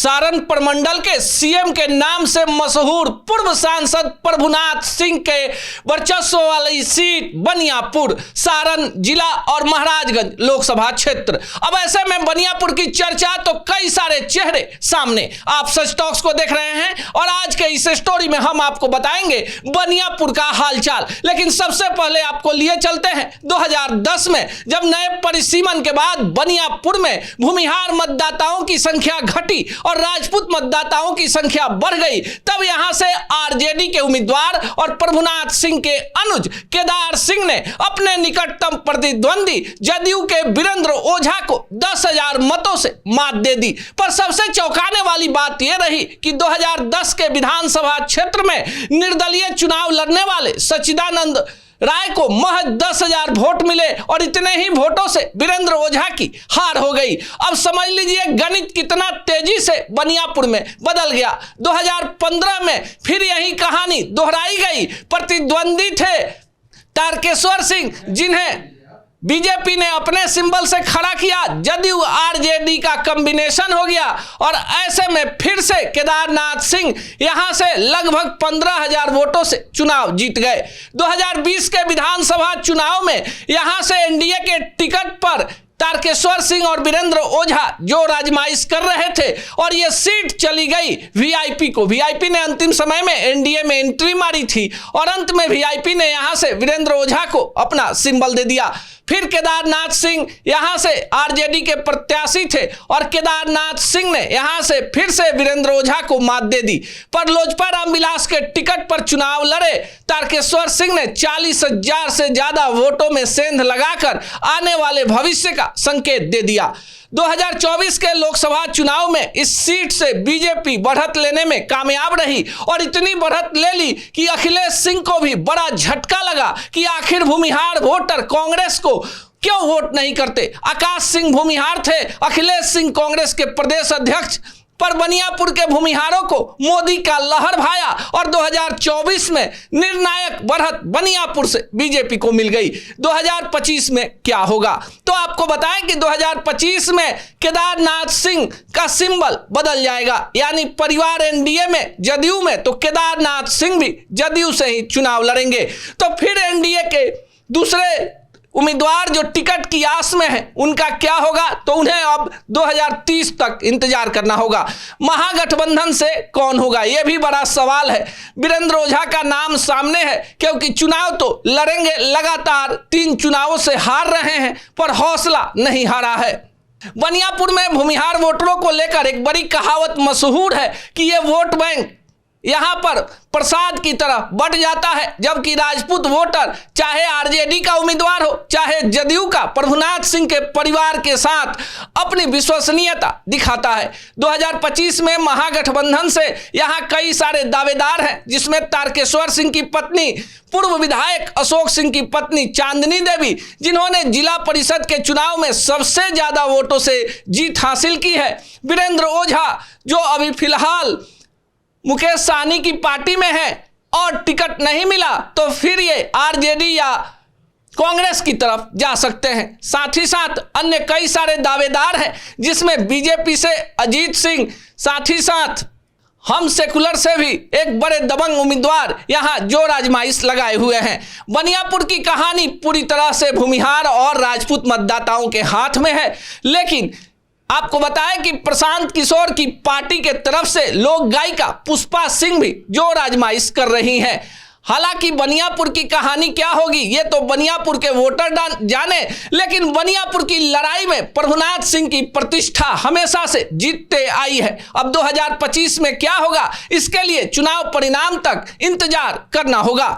सारण प्रमंडल के सीएम के नाम से मशहूर पूर्व सांसद प्रभुनाथ सिंह के वर्चस्व वाली सीट बनियापुर, सारण जिला और महाराजगंज लोकसभा क्षेत्र। अब ऐसे में बनियापुर की चर्चा तो कई सारे चेहरे सामने। आप सच टॉक्स को देख रहे हैं और आज के इस स्टोरी में हम आपको बताएंगे बनियापुर का हालचाल। लेकिन सबसे पहले आपको लिए चलते हैं 2010 में, जब नए परिसीमन के बाद बनियापुर में भूमिहार मतदाताओं की संख्या घटी और राजपूत मतदाताओं की संख्या बढ़ गई। तब यहां से आरजेडी के उम्मीदवार और प्रभुनाथ सिंह के अनुज केदार सिंह ने अपने निकटतम प्रतिद्वंदी जदयू के वीरेंद्र ओझा को 10,000 मतों से मात दे दी। पर सबसे चौंकाने वाली बात यह रही कि 2010 के विधानसभा क्षेत्र में निर्दलीय चुनाव लड़ने वाले सच्चिदानंद राय को महज 10,000 वोट मिले और इतने ही वोटों से वीरेंद्र ओझा की हार हो गई। अब समझ लीजिए गणित कितना तेजी से बनियापुर में बदल गया। 2015 में फिर यही कहानी दोहराई गई। प्रतिद्वंदी थे तारकेश्वर सिंह, जिन्हें बीजेपी ने अपने सिंबल से खड़ा किया। जदयू आरजेडी का कॉम्बिनेशन हो गया और ऐसे में फिर से केदारनाथ सिंह यहां से लगभग 15,000 वोटों से चुनाव जीत गए। 2020 के विधानसभा चुनाव में यहां से एनडीए के टिकट पर तारकेश्वर सिंह और वीरेंद्र ओझा जो आजमाइश कर रहे थे और यह सीट चली गई वीआईपी को। वीआईपी ने अंतिम समय में एनडीए में एंट्री मारी थी और अंत में वीआईपी ने यहां से वीरेंद्र ओझा को अपना सिंबल दे दिया। फिर केदारनाथ सिंह यहां से आरजेडी के प्रत्याशी थे और केदारनाथ सिंह ने यहां से फिर से वीरेंद्र ओझा को मात दे दी। पर लोजपा रामविलास के टिकट पर चुनाव लड़े तारकेश्वर सिंह ने 40,000 से ज्यादा वोटों में सेंध लगाकर आने वाले भविष्य का संकेत दे दिया। 2024 के लोकसभा चुनाव में इस सीट से बीजेपी बढ़त लेने में कामयाब रही और इतनी बढ़त ले ली कि अखिलेश सिंह को भी बड़ा झटका लगा कि आखिर भूमिहार वोटर कांग्रेस को क्यों वोट नहीं करते। आकाश सिंह भूमिहार थे, अखिलेश सिंह कांग्रेस के प्रदेश अध्यक्ष, पर बनियापुर के भूमिहारों को मोदी का लहर भाया और 2024 में निर्णायक बढ़त बनियापुर से बीजेपी को मिल गई। 2025 में क्या होगा तो आपको बताएं कि 2025 में केदारनाथ सिंह का सिंबल बदल जाएगा, यानी परिवार एनडीए में जदयू में, तो केदारनाथ सिंह भी जदयू से ही चुनाव लड़ेंगे। तो फिर एनडीए के दूसरे उम्मीदवार जो टिकट की आस में है उनका क्या होगा, तो उन्हें अब 2030 तक इंतजार करना होगा। महागठबंधन से कौन होगा, यह भी बड़ा सवाल है। वीरेंद्र ओझा का नाम सामने है क्योंकि चुनाव तो लड़ेंगे, लगातार 3 चुनावों से हार रहे हैं पर हौसला नहीं हारा है। बनियापुर में भूमिहार वोटरों को लेकर एक बड़ी कहावत मशहूर है कि यह वोट बैंक यहां पर प्रसाद की तरह बढ़ जाता है, जबकि राजपूत वोटर चाहे आरजेडी का उम्मीदवार हो चाहे जदयू का, प्रभुनाथ सिंह के परिवार के साथ अपनी विश्वसनीयता दिखाता है। 2025 में महागठबंधन से यहां कई सारे दावेदार हैं, जिसमें तारकेश्वर सिंह की पत्नी पूर्व विधायक अशोक सिंह की पत्नी चांदनी देवी, जिन्होंने जिला परिषद के चुनाव में सबसे ज्यादा वोटों से जीत हासिल की है, वीरेंद्र ओझा जो अभी फिलहाल मुकेश सहनी की पार्टी में है और टिकट नहीं मिला तो फिर ये आरजेडी या कांग्रेस की तरफ जा सकते हैं। साथ ही साथ अन्य कई सारे दावेदार हैं, जिसमें बीजेपी से अजीत सिंह, साथ ही साथ हम सेकुलर से भी एक बड़े दबंग उम्मीदवार यहां जोर आजमाइश लगाए हुए हैं। बनियापुर की कहानी पूरी तरह से भूमिहार और राजपूत मतदाताओं के हाथ में है, लेकिन आपको बताएं कि प्रशांत किशोर की पार्टी के तरफ से लोक गायिका पुष्पा सिंह भी जोर आजमाइश कर रही हैं। हालांकि बनियापुर की कहानी क्या होगी ये तो बनियापुर के वोटर जाने, लेकिन बनियापुर की लड़ाई में प्रभुनाथ सिंह की प्रतिष्ठा हमेशा से जीतते आई है। अब 2025 में क्या होगा इसके लिए चुनाव परिणाम तक इंतजार करना होगा।